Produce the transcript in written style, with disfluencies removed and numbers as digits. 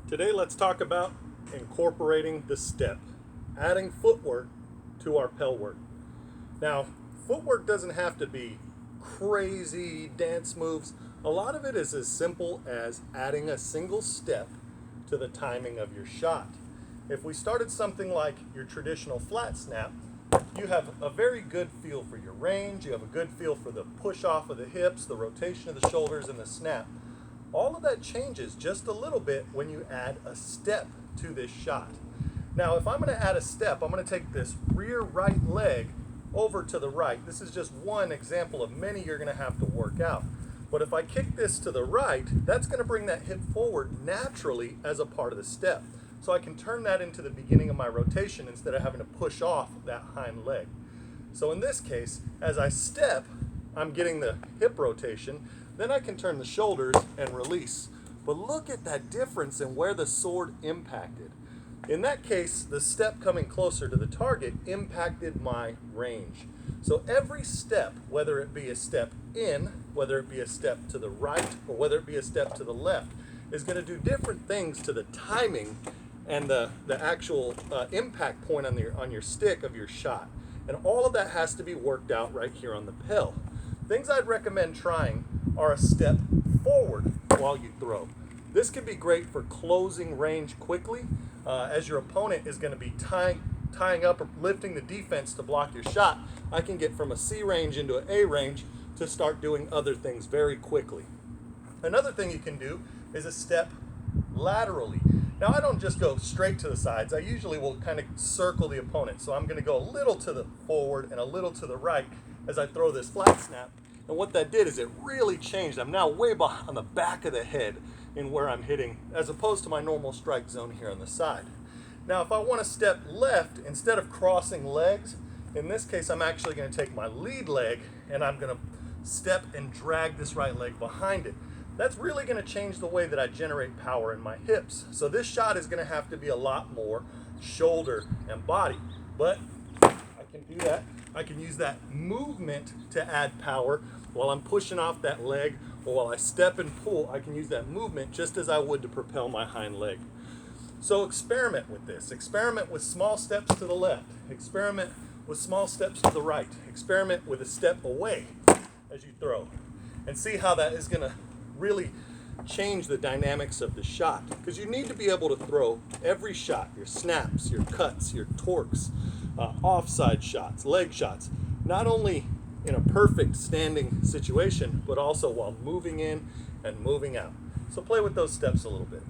Today let's talk about incorporating the step, adding footwork to our pell work. Now, footwork doesn't have to be crazy dance moves. A lot of it is as simple as adding a single step to the timing of your shot. If we started something like your traditional flat snap, you have a very good feel for your range, you have a good feel for the push off of the hips, the rotation of the shoulders, and the snap. All of that changes just a little bit when you add a step to this shot. Now, if I'm going to add a step, I'm going to take this rear right leg over to the right. This is just one example of many you're going to have to work out. But if I kick this to the right, that's going to bring that hip forward naturally as a part of the step. So I can turn that into the beginning of my rotation instead of having to push off that hind leg. So in this case, as I step, I'm getting the hip rotation. Then I can turn the shoulders and release. But look at that difference in where the sword impacted. In that case, the step coming closer to the target impacted my range. So every step, whether it be a step in, whether it be a step to the right, or whether it be a step to the left, is going to do different things to the timing and the actual impact point on your stick of your shot. And all of that has to be worked out right here on the pill. Things I'd recommend trying are a step forward while you throw. This can be great for closing range quickly, as your opponent is going to be tying up or lifting the defense to block your shot. I can get from a C range into an A range to start doing other things very quickly. Another thing you can do is a step laterally. Now, I don't just go straight to the sides. I usually will kind of circle the opponent. So I'm going to go a little to the forward and a little to the right as I throw this flat snap. And what that did is it really changed. I'm now way on the back of the head in where I'm hitting, as opposed to my normal strike zone here on the side. Now, if I want to step left, instead of crossing legs, in this case, I'm actually going to take my lead leg and I'm going to step and drag this right leg behind it. That's really going to change the way that I generate power in my hips. So this shot is going to have to be a lot more shoulder and body. But I can do that. I can use that movement to add power while I'm pushing off that leg, or while I step and pull, I can use that movement just as I would to propel my hind leg. So experiment with this. Experiment with small steps to the left. Experiment with small steps to the right. Experiment with a step away as you throw. And see how that is going to really change the dynamics of the shot, because you need to be able to throw every shot, your snaps, your cuts, your torques, offside shots, leg shots, not only in a perfect standing situation, but also while moving in and moving out. So play with those steps a little bit.